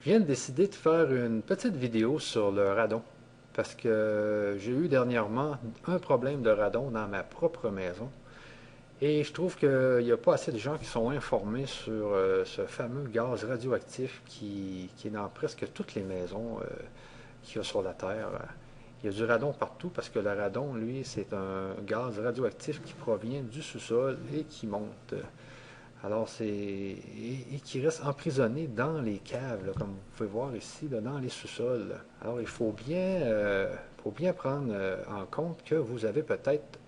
Je viens de décider de faire une petite vidéo sur le radon parce que j'ai eu dernièrement un problème de radon dans ma propre maison et je trouve qu'il n'y a pas assez de gens qui sont informés sur ce fameux gaz radioactif qui est dans presque toutes les maisons qu'il y a sur la Terre. Il y a du radon partout parce que le radon, lui, c'est un gaz radioactif qui provient du sous-sol et qui monte. Alors, et qui reste emprisonné dans les caves, là, comme vous pouvez voir ici, là, dans les sous-sols. Alors, faut bien prendre en compte que vous avez peut-être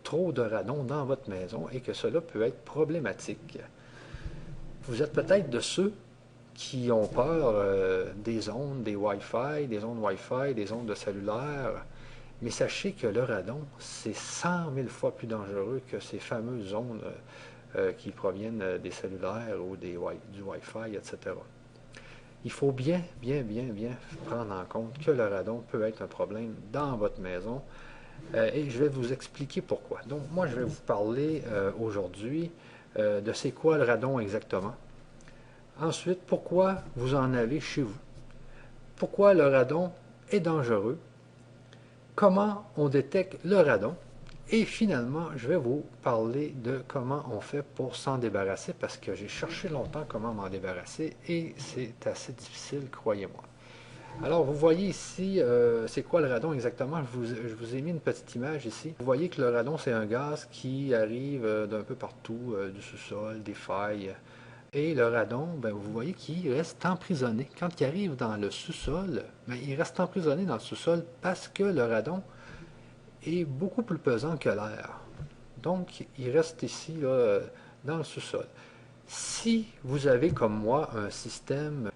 trop de radon dans votre maison et que cela peut être problématique. Vous êtes peut-être de ceux qui ont peur des ondes, des Wi-Fi, des ondes de cellulaire. Mais sachez que le radon, c'est 100 000 fois plus dangereux que ces fameuses ondes qui proviennent des cellulaires ou du Wi-Fi, etc. Il faut bien prendre en compte que le radon peut être un problème dans votre maison et je vais vous expliquer pourquoi. Donc, moi, je vais vous parler aujourd'hui de c'est quoi le radon exactement. Ensuite, pourquoi vous en avez chez vous. Pourquoi le radon est dangereux. Comment on détecte le radon. Et finalement, je vais vous parler de comment on fait pour s'en débarrasser parce que j'ai cherché longtemps comment m'en débarrasser et c'est assez difficile, croyez-moi. Alors, vous voyez ici, c'est quoi le radon exactement? Je vous ai mis une petite image ici. Vous voyez que le radon, c'est un gaz qui arrive d'un peu partout, du sous-sol, des failles. Et le radon, ben, vous voyez qu'il reste emprisonné. Quand il arrive dans le sous-sol, ben, il reste emprisonné dans le sous-sol parce que le radon est beaucoup plus pesant que l'air. Donc, il reste ici, là, dans le sous-sol. Si vous avez, comme moi, un système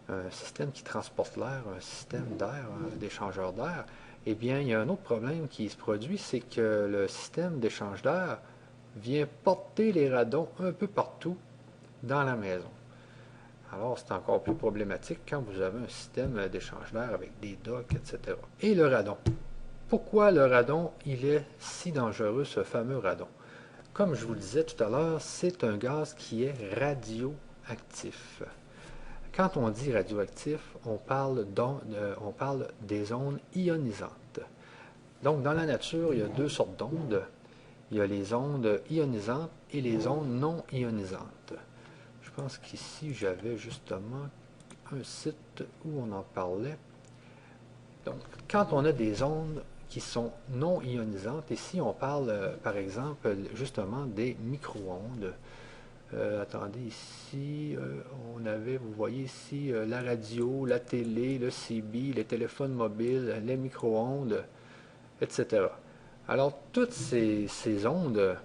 qui transporte l'air, un système d'air, d'échangeur d'air, eh bien, il y a un autre problème qui se produit, c'est que le système d'échange d'air vient porter les radons un peu partout dans la maison. Alors, c'est encore plus problématique quand vous avez un système d'échange d'air avec des docks, etc. Et le radon. Pourquoi le radon, il est si dangereux, ce fameux radon? Comme je vous le disais tout à l'heure, c'est un gaz qui est radioactif. Quand on dit radioactif, on parle des ondes ionisantes. Donc, dans la nature, il y a deux sortes d'ondes. Il y a les ondes ionisantes et les ondes non ionisantes. Je pense qu'ici, j'avais justement un site où on en parlait. Donc, quand on a des ondes qui sont non ionisantes, ici on parle par exemple justement des micro-ondes. Attendez, ici vous voyez ici la radio, la télé, le CB, les téléphones mobiles, les micro-ondes, etc. Alors, toutes ces ondes,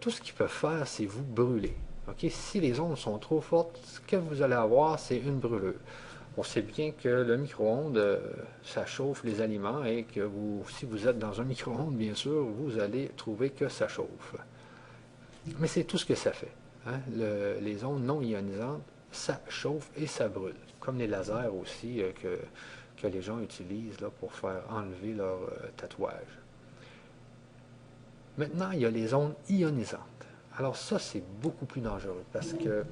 tout ce qu'ils peuvent faire, c'est vous brûler. Ok. Si les ondes sont trop fortes, ce que vous allez avoir, c'est une brûlure. On sait bien que le micro-ondes, ça chauffe les aliments et que si vous êtes dans un micro-ondes, bien sûr, vous allez trouver que ça chauffe. Mais c'est tout ce que ça fait. Hein. Les ondes non ionisantes, ça chauffe et ça brûle. Comme les lasers aussi que les gens utilisent là, pour faire enlever leur tatouage. Maintenant, il y a les ondes ionisantes. Alors ça, c'est beaucoup plus dangereux parce que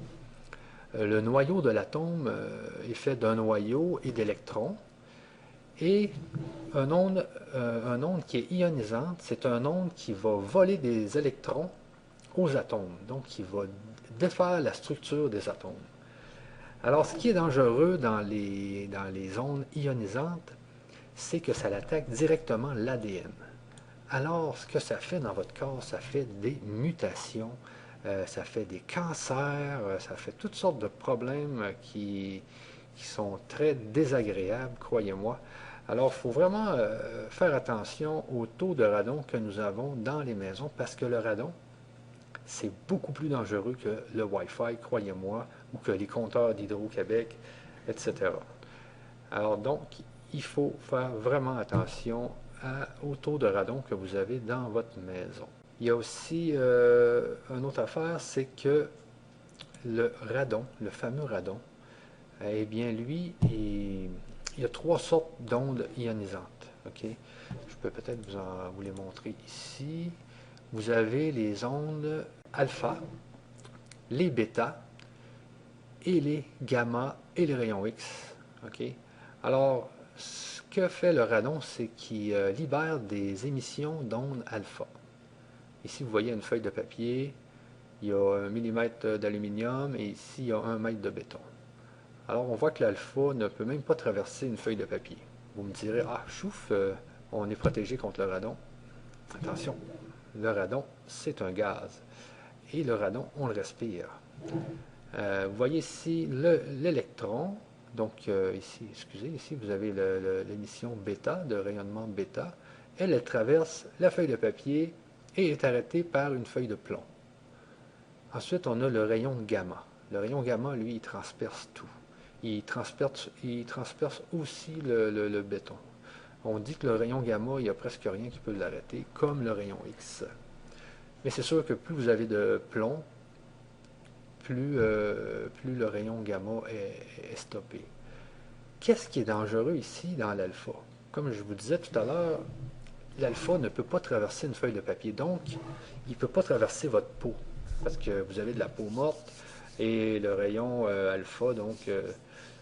le noyau de l'atome est fait d'un noyau et d'électrons. Et un onde qui est ionisante, c'est un onde qui va voler des électrons aux atomes, donc qui va défaire la structure des atomes. Alors, ce qui est dangereux dans les ondes ionisantes, c'est que ça attaque directement l'ADN. Alors, ce que ça fait dans votre corps, ça fait des mutations, ça fait des cancers, ça fait toutes sortes de problèmes qui sont très désagréables, croyez-moi. Alors, il faut vraiment faire attention au taux de radon que nous avons dans les maisons parce que le radon, c'est beaucoup plus dangereux que le Wi-Fi, croyez-moi, ou que les compteurs d'Hydro-Québec, etc. Alors donc, il faut faire vraiment attention au taux de radon que vous avez dans votre maison. Il y a aussi une autre affaire, c'est que le radon, le fameux radon, eh bien lui, il y a trois sortes d'ondes ionisantes. Ok. Je peux peut-être vous les montrer ici. Vous avez les ondes alpha, les bêta et les gamma et les rayons X. OK? Alors, ce que fait le radon, c'est qu'il libère des émissions d'ondes alpha. Ici, vous voyez une feuille de papier, il y a 1 millimètre d'aluminium et ici, il y a 1 mètre de béton. Alors, on voit que l'alpha ne peut même pas traverser une feuille de papier. Vous me direz, ah, chouf, on est protégé contre le radon. Attention, le radon, c'est un gaz. Et le radon, on le respire. Vous voyez ici l'électron. Donc, ici, excusez, ici, vous avez l'émission bêta, de rayonnement bêta. Elle traverse la feuille de papier et est arrêtée par une feuille de plomb. Ensuite, on a le rayon gamma. Le rayon gamma, lui, il transperce tout. Il transperce aussi le béton. On dit que le rayon gamma, il n'y a presque rien qui peut l'arrêter, comme le rayon X. Mais c'est sûr que plus vous avez de plomb, plus le rayon gamma est stoppé. Qu'est-ce qui est dangereux ici dans l'alpha? Comme je vous disais tout à l'heure, l'alpha ne peut pas traverser une feuille de papier. Donc, il ne peut pas traverser votre peau, parce que vous avez de la peau morte, et le rayon alpha, donc,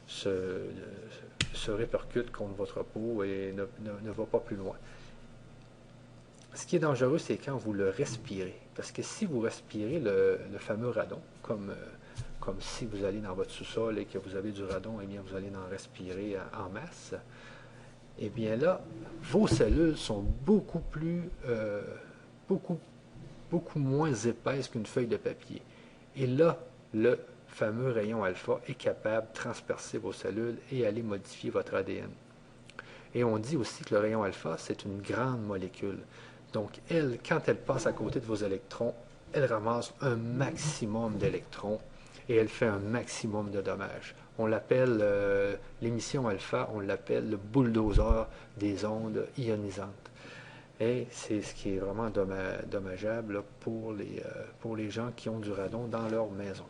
se répercute contre votre peau et ne va pas plus loin. Ce qui est dangereux, c'est quand vous le respirez. Parce que si vous respirez le fameux radon, comme si vous allez dans votre sous-sol et que vous avez du radon, eh bien vous allez en respirer en masse, eh bien là, vos cellules sont beaucoup moins épaisses qu'une feuille de papier. Et là, le fameux rayon alpha est capable de transpercer vos cellules et aller modifier votre ADN. Et on dit aussi que le rayon alpha, c'est une grande molécule. Donc, elle, quand elle passe à côté de vos électrons, elle ramasse un maximum d'électrons et elle fait un maximum de dommages. On l'appelle, l'émission alpha, on l'appelle le bulldozer des ondes ionisantes. Et c'est ce qui est vraiment dommageable là, pour les gens qui ont du radon dans leur maison.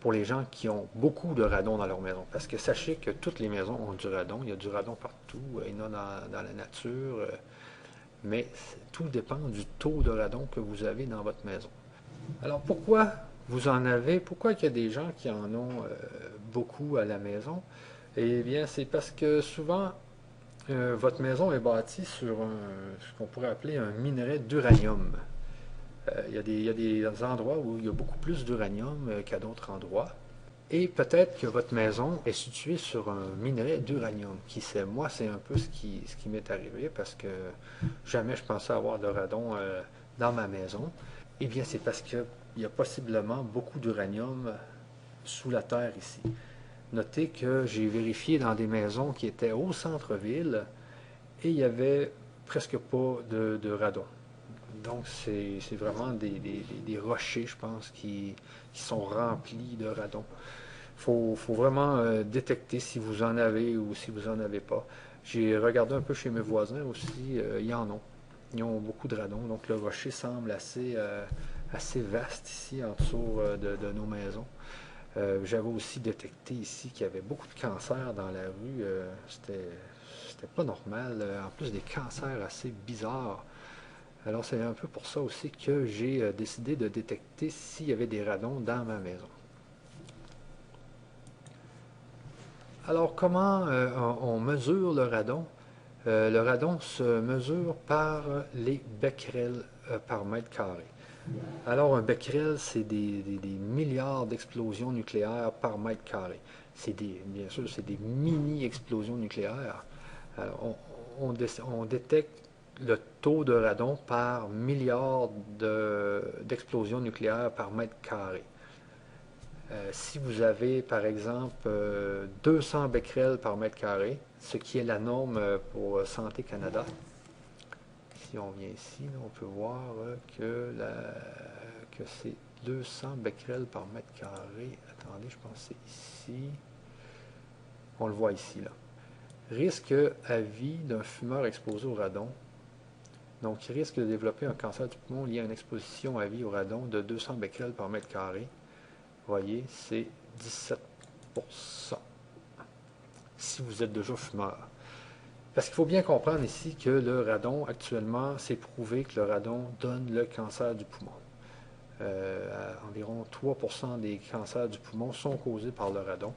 Pour les gens qui ont beaucoup de radon dans leur maison. Parce que sachez que toutes les maisons ont du radon. Il y a du radon partout. Il y en a dans la nature. Mais tout dépend du taux de radon que vous avez dans votre maison. Alors pourquoi vous en avez? Pourquoi il y a des gens qui en ont beaucoup à la maison? Eh bien, c'est parce que souvent, votre maison est bâtie sur ce qu'on pourrait appeler un minerai d'uranium. Il y a des endroits où il y a beaucoup plus d'uranium qu'à d'autres endroits. Et peut-être que votre maison est située sur un minerai d'uranium. Qui sait, moi, c'est un peu ce qui m'est arrivé parce que jamais je pensais avoir de radon dans ma maison. Eh bien, c'est parce qu'il y a possiblement beaucoup d'uranium sous la terre ici. Notez que j'ai vérifié dans des maisons qui étaient au centre-ville et il n'y avait presque pas de radon. Donc, c'est vraiment des rochers, je pense, qui sont remplis de radon. Il faut vraiment détecter si vous en avez ou si vous n'en avez pas. J'ai regardé un peu chez mes voisins aussi, ils en ont. Ils ont beaucoup de radon, donc le rocher semble assez vaste ici, en dessous de nos maisons. J'avais aussi détecté ici qu'il y avait beaucoup de cancers dans la rue. C'était pas normal. En plus, des cancers assez bizarres. Alors, c'est un peu pour ça aussi que j'ai décidé de détecter s'il y avait des radons dans ma maison. Alors, comment on mesure le radon? Le radon se mesure par les becquerels par mètre carré. Alors, un becquerel, c'est des milliards d'explosions nucléaires par mètre carré. Bien sûr, c'est des mini-explosions nucléaires. Alors, on détecte le taux de radon par milliard d'explosions nucléaires par mètre carré. Si vous avez, par exemple, 200 becquerels par mètre carré, ce qui est la norme pour Santé Canada, si on vient ici, là, on peut voir que c'est 200 becquerels par mètre carré. Attendez, je pense que c'est ici. On le voit ici, là. Risque à vie d'un fumeur exposé au radon. Donc, il risque de développer un cancer du poumon lié à une exposition à vie au radon de 200 becquerels par mètre carré. Vous voyez, c'est 17% si vous êtes déjà fumeur. Parce qu'il faut bien comprendre ici que le radon, actuellement, c'est prouvé que le radon donne le cancer du poumon. Environ 3% des cancers du poumon sont causés par le radon.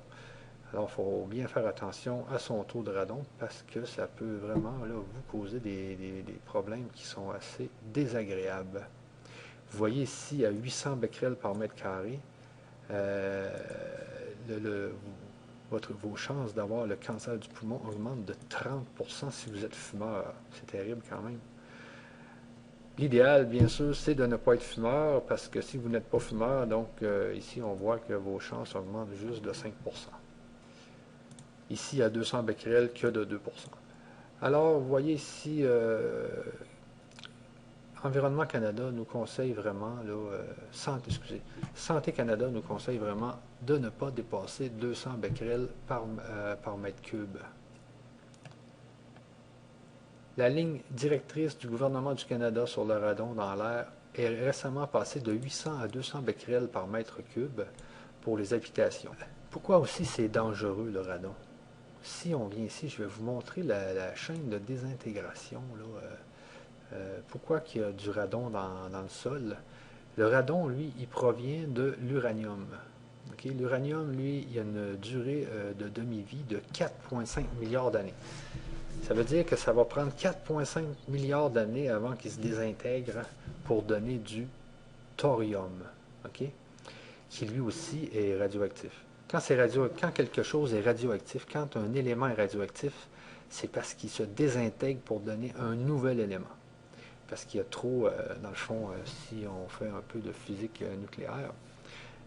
Alors, il faut bien faire attention à son taux de radon parce que ça peut vraiment là, vous causer des problèmes qui sont assez désagréables. Vous voyez ici à 800 becquerels par mètre carré, vos chances d'avoir le cancer du poumon augmentent de 30% si vous êtes fumeur. C'est terrible quand même. L'idéal, bien sûr, c'est de ne pas être fumeur parce que si vous n'êtes pas fumeur, donc ici, on voit que vos chances augmentent juste de 5%. Ici, à 200 becquerels, que de 2%. Alors, vous voyez ici, Environnement Canada nous conseille vraiment, là, Santé Canada nous conseille vraiment de ne pas dépasser 200 becquerels par mètre cube. La ligne directrice du gouvernement du Canada sur le radon dans l'air est récemment passée de 800 à 200 becquerels par mètre cube pour les habitations. Pourquoi aussi c'est dangereux le radon? Si on vient ici, je vais vous montrer la chaîne de désintégration. Pourquoi il y a du radon dans le sol? Le radon, lui, il provient de l'uranium. Okay? L'uranium, lui, il a une durée de demi-vie de 4,5 milliards d'années. Ça veut dire que ça va prendre 4,5 milliards d'années avant qu'il se désintègre pour donner du thorium, okay? Qui lui aussi est radioactif. Quand quelque chose est radioactif, quand un élément est radioactif, c'est parce qu'il se désintègre pour donner un nouvel élément. Parce qu'il y a trop, dans le fond, si on fait un peu de physique nucléaire,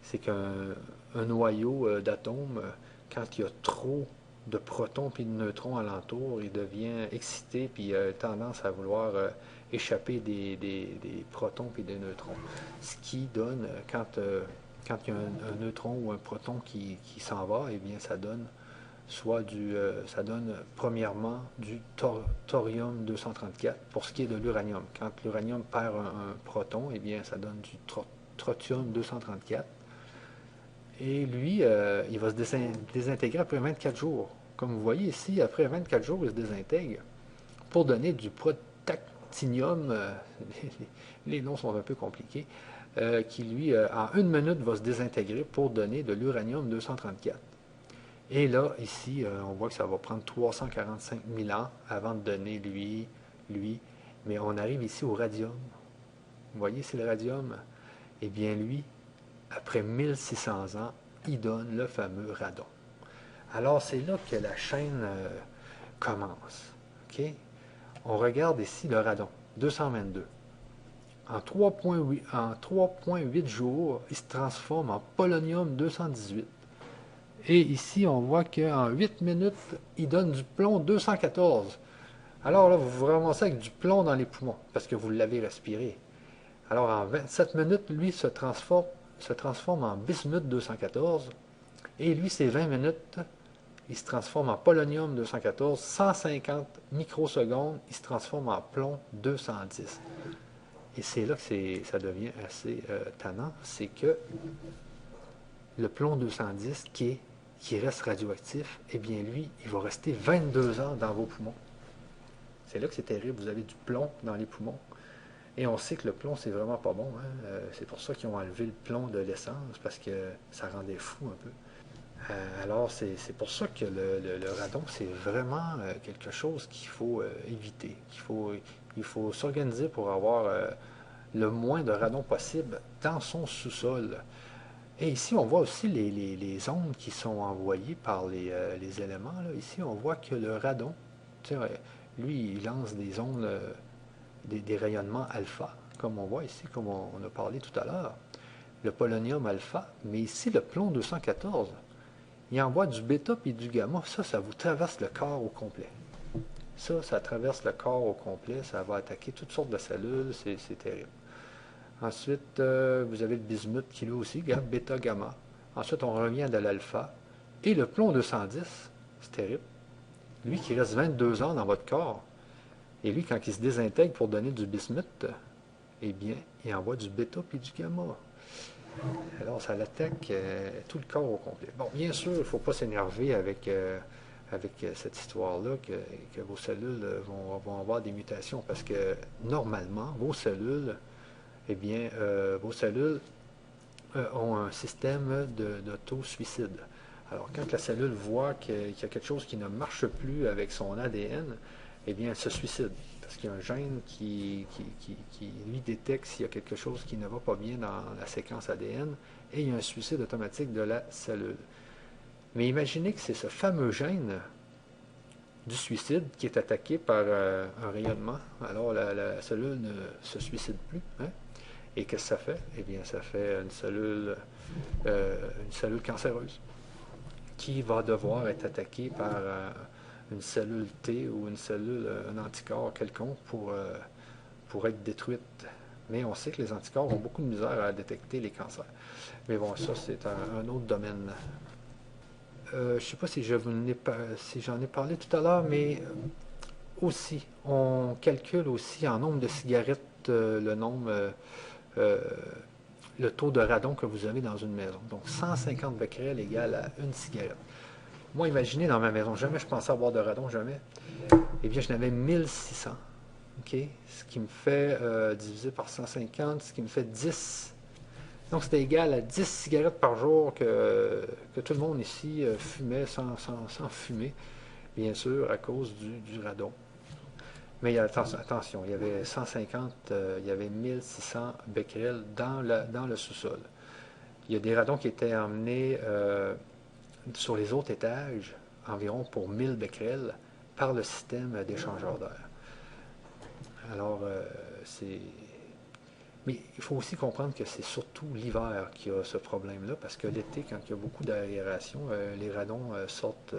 c'est qu'un noyau d'atomes, quand il y a trop de protons puis de neutrons alentour, il devient excité puis il a tendance à vouloir échapper des protons puis des neutrons. Ce qui donne, quand il y a un neutron ou un proton qui s'en va, eh bien ça donne ça donne premièrement du thorium-234 pour ce qui est de l'uranium. Quand l'uranium perd un proton, eh bien ça donne du trottium-234. Et lui, il va se désintégrer après 24 jours. Comme vous voyez ici, après 24 jours, il se désintègre pour donner du protactinium, les noms sont un peu compliqués, qui lui, en 1 minute, va se désintégrer pour donner de l'uranium-234. Et là, ici, on voit que ça va prendre 345 000 ans avant de donner lui. Mais on arrive ici au radium. Vous voyez, c'est le radium. Eh bien, lui, après 1600 ans, il donne le fameux radon. Alors, c'est là que la chaîne commence. Okay? On regarde ici le radon, 222. En 3,8 jours, il se transforme en polonium-218. Et ici, on voit qu'en 8 minutes, il donne du plomb 214. Alors là, vous vous ramassez avec du plomb dans les poumons, parce que vous l'avez respiré. Alors en 27 minutes, lui se transforme en bismuth 214. Et lui, c'est 20 minutes, il se transforme en polonium 214. 150 microsecondes, il se transforme en plomb 210. Et c'est là que ça devient assez tannant, c'est que le plomb 210 qui reste radioactif, eh bien lui, il va rester 22 ans dans vos poumons. C'est là que c'est terrible, vous avez du plomb dans les poumons. Et on sait que le plomb, c'est vraiment pas bon. Hein? C'est pour ça qu'ils ont enlevé le plomb de l'essence, parce que ça rendait fou un peu. Alors, c'est pour ça que le radon, c'est vraiment quelque chose qu'il faut éviter. Il faut s'organiser pour avoir le moins de radon possible dans son sous-sol. Et ici, on voit aussi les ondes qui sont envoyées par les éléments. Là. Ici, on voit que le radon, lui, il lance des ondes, des rayonnements alpha, comme on voit ici, comme on a parlé tout à l'heure. Le polonium alpha, mais ici, le plomb 214, il envoie du bêta et du gamma. Ça vous traverse le corps au complet. Ça traverse le corps au complet. Ça va attaquer toutes sortes de cellules. C'est terrible. Ensuite, vous avez le bismuth qui lui aussi, bêta, gamma. Ensuite, on revient à l'alpha. Et le plomb 210, c'est terrible. Lui qui reste 22 ans dans votre corps. Et lui, quand il se désintègre pour donner du bismuth, eh bien, il envoie du bêta puis du gamma. Alors, ça l'attaque tout le corps au complet. Bon, bien sûr, il ne faut pas s'énerver avec cette histoire-là, que vos cellules vont avoir des mutations, parce que normalement, vos cellules, eh bien, vos cellules ont un système d'auto-suicide. Alors, quand la cellule voit qu'il y a quelque chose qui ne marche plus avec son ADN, eh bien, elle se suicide. Parce qu'il y a un gène qui lui détecte s'il y a quelque chose qui ne va pas bien dans la séquence ADN, et il y a un suicide automatique de la cellule. Mais imaginez que c'est ce fameux gène du suicide qui est attaqué par un rayonnement. Alors, la cellule ne se suicide plus. Hein? Et qu'est-ce que ça fait? Eh bien, ça fait une cellule cancéreuse qui va devoir être attaquée par une cellule T ou un anticorps quelconque pour être détruite. Mais on sait que les anticorps ont beaucoup de misère à détecter les cancers. Mais bon, ça, c'est un autre domaine. Je ne sais pas si j'en ai parlé tout à l'heure, mais aussi, on calcule aussi en nombre de cigarettes euh, le taux de radon que vous avez dans une maison. Donc 150 becquerels égale à une cigarette. Moi, imaginez dans ma maison, jamais je pensais avoir de radon, jamais. Eh bien, je n'avais 1600. OK? Ce qui me fait divisé par 150, ce qui me fait 10. Donc, c'était égal à 10 cigarettes par jour que tout le monde ici fumait sans fumer, bien sûr, à cause du radon. Mais attention, il y avait 150, il y avait 1600 becquerels dans le sous-sol. Il y a des radons qui étaient emmenés sur les autres étages, environ pour 1000 becquerels, par le système d'échangeur d'air. Alors, c'est... Mais il faut aussi comprendre que c'est surtout l'hiver qui a ce problème-là, parce que l'été, quand il y a beaucoup d'aération, les radons sortent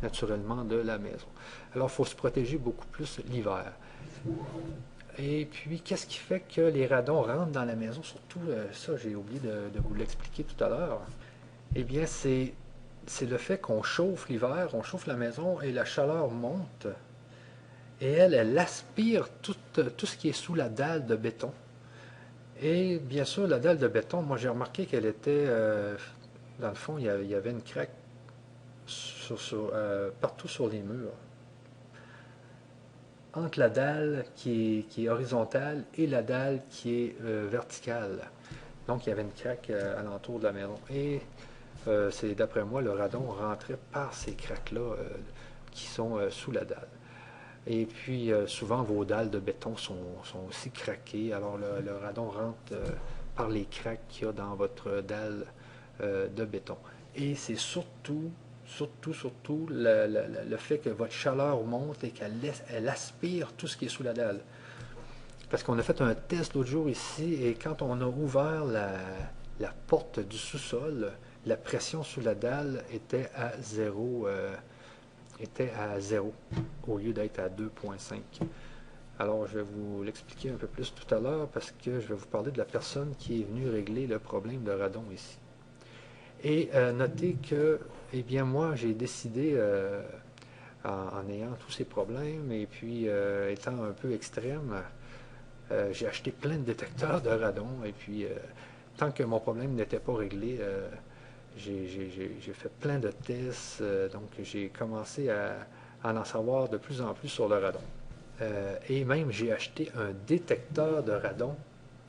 naturellement de la maison. Alors, il faut se protéger beaucoup plus l'hiver. Et puis, qu'est-ce qui fait que les radons rentrent dans la maison? Surtout, ça, j'ai oublié de vous l'expliquer tout à l'heure. Eh bien, c'est le fait qu'on chauffe l'hiver, on chauffe la maison et la chaleur monte. Et elle aspire tout ce qui est sous la dalle de béton. Et bien sûr, la dalle de béton, moi j'ai remarqué qu'elle était, dans le fond, il y avait une craque partout sur les murs. Entre la dalle qui est horizontale et la dalle qui est verticale. Donc il y avait une craque alentour de la maison. Et c'est d'après moi, le radon rentrait par ces craques-là qui sont sous la dalle. Et puis, souvent, vos dalles de béton sont aussi craquées. Alors, le radon rentre par les craques qu'il y a dans votre dalle de béton. Et c'est surtout le fait que votre chaleur monte et qu'elle aspire tout ce qui est sous la dalle. Parce qu'on a fait un test l'autre jour ici, et quand on a ouvert la porte du sous-sol, la pression sous la dalle était à zéro au lieu d'être à 2,5. Alors, je vais vous l'expliquer un peu plus tout à l'heure parce que je vais vous parler de la personne qui est venue régler le problème de radon ici. Et notez que, eh bien, moi, j'ai décidé, en ayant tous ces problèmes et puis étant un peu extrême, j'ai acheté plein de détecteurs de radon et puis, tant que mon problème n'était pas réglé, j'ai fait plein de tests, donc j'ai commencé à en savoir de plus en plus sur le radon. Et même j'ai acheté un détecteur de radon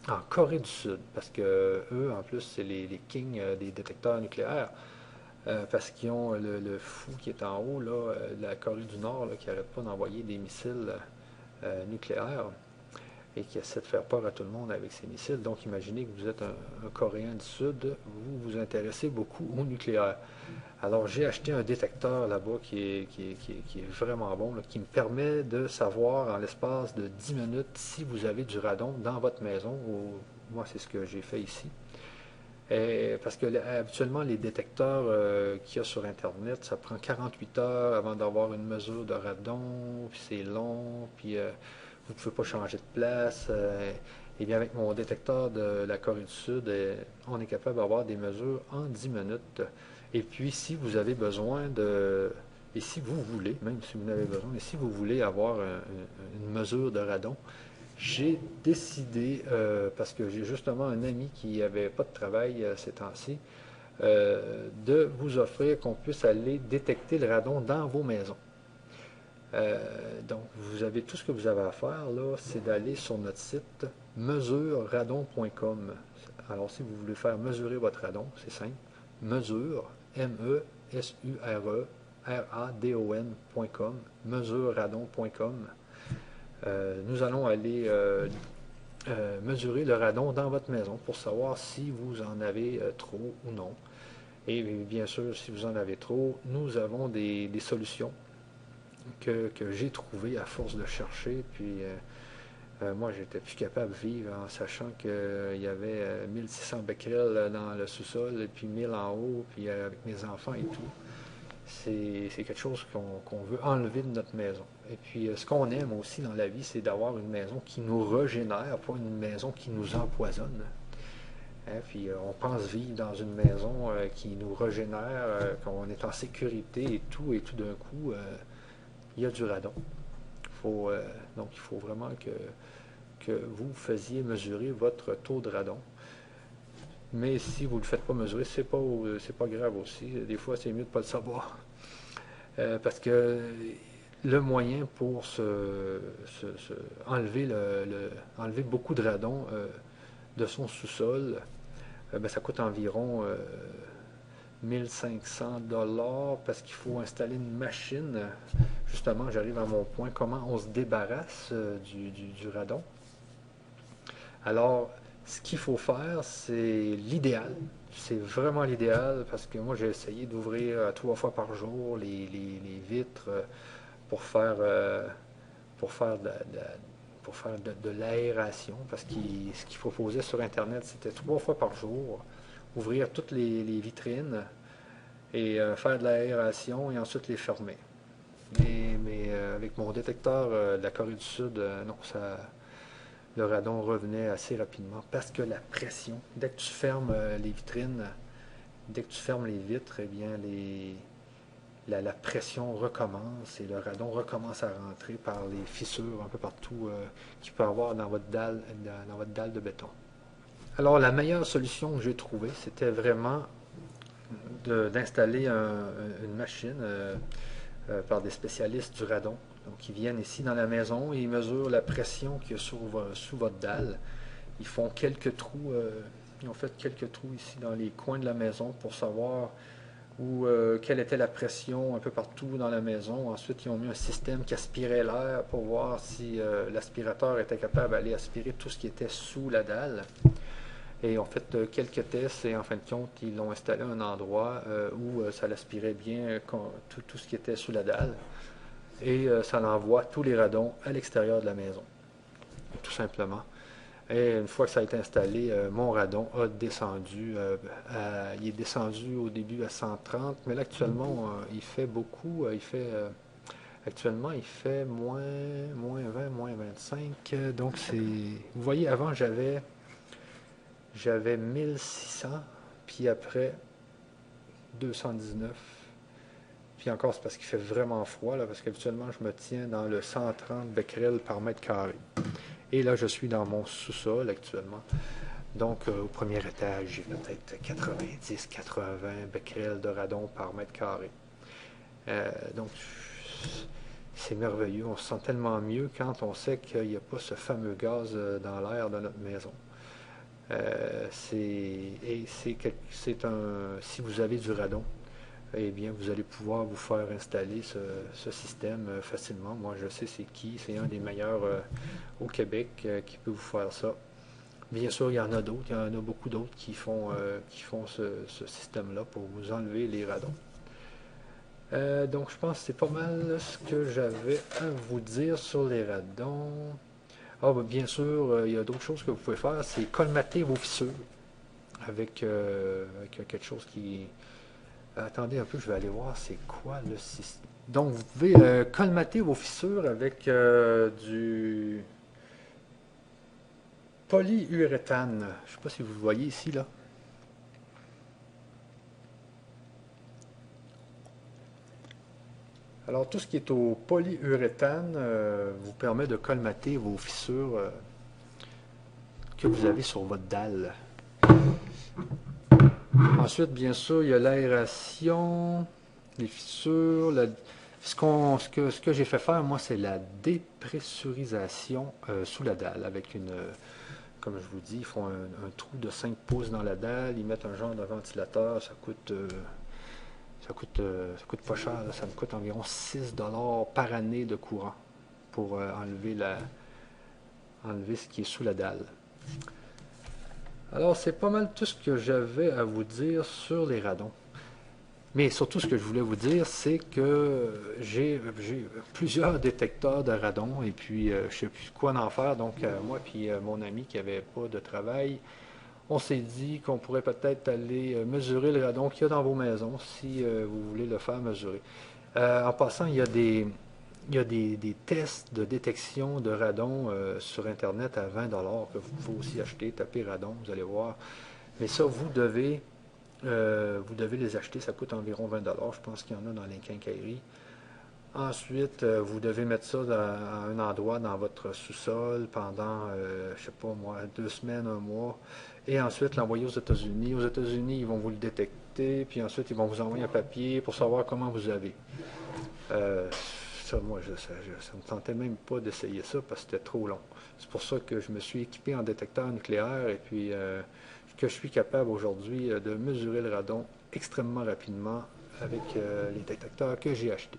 en Corée du Sud, parce que eux, en plus, c'est les kings des détecteurs nucléaires, parce qu'ils ont le fou qui est en haut, là, de la Corée du Nord, là, qui n'arrête pas d'envoyer des missiles nucléaires et qui essaie de faire peur à tout le monde avec ses missiles. Donc imaginez que vous êtes un Coréen du Sud, vous vous intéressez beaucoup au nucléaire. Alors j'ai acheté un détecteur là-bas qui est vraiment bon, là, qui me permet de savoir en l'espace de 10 minutes si vous avez du radon dans votre maison. Moi, c'est ce que j'ai fait ici. Parce que habituellement, les détecteurs qu'il y a sur Internet, ça prend 48 heures avant d'avoir une mesure de radon, puis c'est long, puis vous ne pouvez pas changer de place. Et bien, avec mon détecteur de la Corée du Sud, on est capable d'avoir des mesures en 10 minutes. Et puis, si vous avez besoin et si vous voulez, même si vous n'avez besoin, mais si vous voulez avoir une mesure de radon, j'ai décidé, parce que j'ai justement un ami qui n'avait pas de travail ces temps-ci, de vous offrir qu'on puisse aller détecter le radon dans vos maisons. Donc, vous avez tout ce que vous avez à faire, là, c'est d'aller sur notre site mesureradon.com. Alors, si vous voulez faire mesurer votre radon, c'est simple. Mesure, mesureradon.com, mesureradon.com. Nous allons aller mesurer le radon dans votre maison pour savoir si vous en avez trop ou non. Et bien sûr, si vous en avez trop, nous avons des solutions que j'ai trouvées à force de chercher. Puis moi, j'étais plus capable de vivre en sachant qu'il y avait 1600 becquerels dans le sous-sol, et puis 1000 en haut, puis avec mes enfants et tout. C'est quelque chose qu'on veut enlever de notre maison. Et puis, ce qu'on aime aussi dans la vie, c'est d'avoir une maison qui nous régénère, pas une maison qui nous empoisonne. Hein, puis, on pense vivre dans une maison qui nous régénère, qu'on est en sécurité et tout d'un coup, il y a du radon. Donc, il faut vraiment que vous faisiez mesurer votre taux de radon. Mais si vous ne le faites pas mesurer, c'est pas grave aussi. Des fois, c'est mieux de ne pas le savoir. Parce que le moyen pour enlever, enlever beaucoup de radon de son sous-sol, ça coûte environ 1500 $ parce qu'il faut installer une machine. Justement, j'arrive à mon point, comment on se débarrasse du radon. Alors, ce qu'il faut faire, c'est l'idéal. C'est vraiment l'idéal parce que moi, j'ai essayé d'ouvrir 3 fois par jour les vitres pour faire, de l'aération. Parce que ce qu'il proposait sur Internet, c'était 3 fois par jour, ouvrir toutes les vitrines et faire de l'aération et ensuite les fermer. Mais avec mon détecteur de la Corée du Sud, non, le radon revenait assez rapidement parce que la pression, dès que tu fermes les vitrines, dès que tu fermes les vitres, eh bien la pression recommence et le radon recommence à rentrer par les fissures un peu partout qu'il peut y avoir dans votre dalle de béton. Alors la meilleure solution que j'ai trouvée, c'était vraiment d'installer une machine par des spécialistes du radon. Donc, ils viennent ici dans la maison et ils mesurent la pression qu'il y a sous votre dalle. Ils font quelques trous, ils ont fait quelques trous ici dans les coins de la maison pour savoir quelle était la pression un peu partout dans la maison. Ensuite, ils ont mis un système qui aspirait l'air pour voir si l'aspirateur était capable d'aller aspirer tout ce qui était sous la dalle. Et ils ont fait quelques tests et en fin de compte, ils l'ont installé à un endroit où ça l'aspirait bien tout ce qui était sous la dalle. Et ça envoie tous les radons à l'extérieur de la maison, tout simplement. Et une fois que ça a été installé, mon radon a descendu. Il est descendu au début à 130, mais là actuellement, il fait beaucoup. Actuellement, il fait moins 20, moins 25. Donc, vous voyez, avant, j'avais 1600, puis après 219. Puis encore, c'est parce qu'il fait vraiment froid, là, parce qu'habituellement, je me tiens dans le 130 becquerels par mètre carré. Et là, je suis dans mon sous-sol actuellement. Donc, au premier étage, j'ai peut-être 90-80 becquerels de radon par mètre carré. Donc, c'est merveilleux. On se sent tellement mieux quand on sait qu'il n'y a pas ce fameux gaz dans l'air de notre maison. Si vous avez du radon, eh bien, vous allez pouvoir vous faire installer ce système facilement. Moi, je sais c'est un des meilleurs au Québec qui peut vous faire ça. Bien sûr, il y en a d'autres, il y en a beaucoup d'autres qui font ce système-là pour vous enlever les radons. Donc, je pense que c'est pas mal ce que j'avais à vous dire sur les radons. Bien sûr, il y a d'autres choses que vous pouvez faire, c'est colmater vos fissures avec quelque chose qui... Attendez un peu, je vais aller voir c'est quoi le système. Donc, vous pouvez colmater vos fissures avec du polyuréthane. Je ne sais pas si vous le voyez ici, là. Alors, tout ce qui est au polyuréthane vous permet de colmater vos fissures que vous avez sur votre dalle. Ensuite, bien sûr, il y a l'aération, les fissures. Ce que j'ai fait faire, moi, c'est la dépressurisation sous la dalle avec une, comme je vous dis, ils font un trou de 5 pouces dans la dalle, ils mettent un genre de ventilateur, ça coûte pas cher, là, ça me coûte environ 6 dollars par année de courant pour enlever ce qui est sous la dalle. Alors, c'est pas mal tout ce que j'avais à vous dire sur les radons. Mais surtout, ce que je voulais vous dire, c'est que j'ai plusieurs détecteurs de radon et puis je ne sais plus quoi en faire. Donc, moi puis mon ami qui n'avait pas de travail, on s'est dit qu'on pourrait peut-être aller mesurer le radon qu'il y a dans vos maisons si vous voulez le faire mesurer. En passant, il y a des tests de détection de radon sur Internet à 20 dollars que vous pouvez aussi acheter. Tapez radon, vous allez voir. Mais ça, vous devez les acheter, ça coûte environ 20 dollars. Je pense qu'il y en a dans les quincailleries. Ensuite, vous devez mettre ça à un endroit dans votre sous-sol pendant, je sais pas moi, 2 semaines, un mois. Et ensuite, l'envoyer aux États-Unis. Aux États-Unis, ils vont vous le détecter, puis ensuite, ils vont vous envoyer un papier pour savoir comment vous avez. Euh, Ça, moi, ça me tentait même pas d'essayer ça parce que c'était trop long. C'est pour ça que je me suis équipé en détecteur nucléaire et puis que je suis capable aujourd'hui de mesurer le radon extrêmement rapidement avec les détecteurs que j'ai achetés.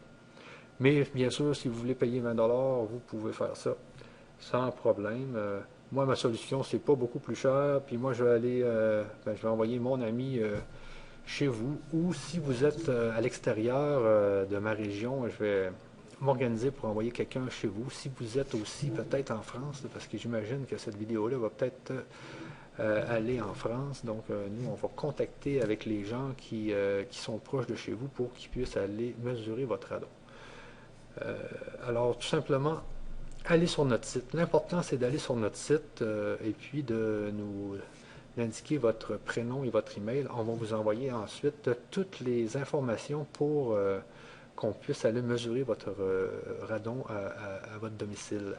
Mais bien sûr, si vous voulez payer 20 dollars, vous pouvez faire ça sans problème. Moi, ma solution, c'est pas beaucoup plus cher. Puis moi, je vais aller, je vais envoyer mon ami chez vous. Ou si vous êtes à l'extérieur de ma région, je vais m'organiser pour envoyer quelqu'un chez vous. Si vous êtes aussi peut-être en France, parce que j'imagine que cette vidéo-là va peut-être aller en France. Donc, nous, on va contacter avec les gens qui sont proches de chez vous pour qu'ils puissent aller mesurer votre radon. Alors, tout simplement, allez sur notre site. L'important, c'est d'aller sur notre site et puis de nous indiquer votre prénom et votre email. On va vous envoyer ensuite toutes les informations pour qu'on puisse aller mesurer votre radon à votre domicile.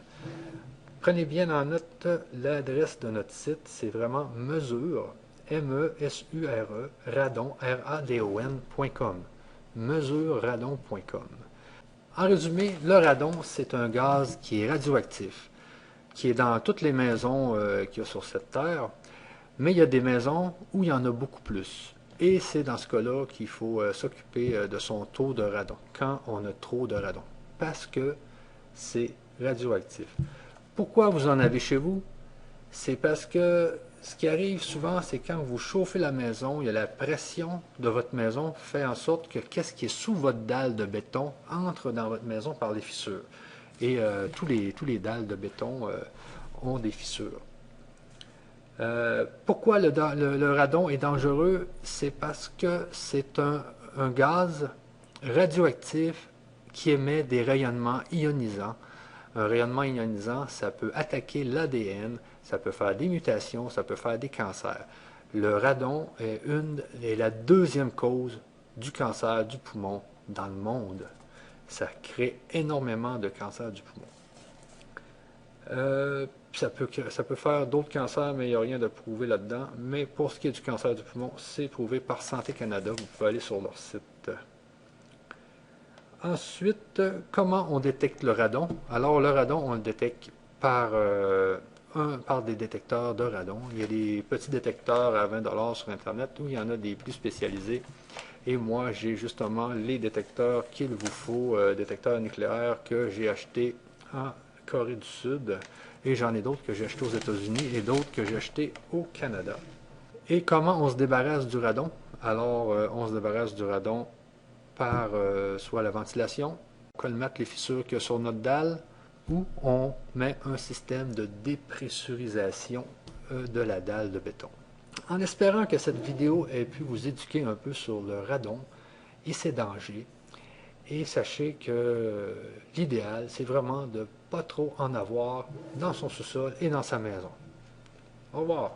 Prenez bien en note l'adresse de notre site. C'est vraiment mesure, M-E-S-U-R-E, radon, R-A-D-O-N.com. mesureradon.com. En résumé, le radon, c'est un gaz qui est radioactif, qui est dans toutes les maisons qu'il y a sur cette terre, mais il y a des maisons où il y en a beaucoup plus. Et c'est dans ce cas-là qu'il faut s'occuper de son taux de radon, quand on a trop de radon, parce que c'est radioactif. Pourquoi vous en avez chez vous? C'est parce que ce qui arrive souvent, c'est quand vous chauffez la maison, il y a la pression de votre maison fait en sorte que qu'est-ce qui est sous votre dalle de béton entre dans votre maison par les fissures. Et tous les dalles de béton ont des fissures. Pourquoi le radon est dangereux? C'est parce que c'est un gaz radioactif qui émet des rayonnements ionisants. Un rayonnement ionisant, ça peut attaquer l'ADN, ça peut faire des mutations, ça peut faire des cancers. Le radon est la deuxième cause du cancer du poumon dans le monde. Ça crée énormément de cancers du poumon. Ça peut faire d'autres cancers, mais il n'y a rien de prouvé là-dedans. Mais pour ce qui est du cancer du poumon, c'est prouvé par Santé Canada. Vous pouvez aller sur leur site. Ensuite, comment on détecte le radon? Alors, le radon, on le détecte par des détecteurs de radon. Il y a des petits détecteurs à 20 dollars sur Internet où il y en a des plus spécialisés. Et moi, j'ai justement les détecteurs qu'il vous faut, détecteurs nucléaires que j'ai achetés en Corée du Sud. Et j'en ai d'autres que j'ai achetés aux États-Unis et d'autres que j'ai achetés au Canada. Et comment on se débarrasse du radon? Alors, on se débarrasse du radon par soit la ventilation, colmate les fissures qu'il y a sur notre dalle, ou on met un système de dépressurisation de la dalle de béton. En espérant que cette vidéo ait pu vous éduquer un peu sur le radon et ses dangers, et sachez que l'idéal, c'est vraiment de ne pas trop en avoir dans son sous-sol et dans sa maison. Au revoir.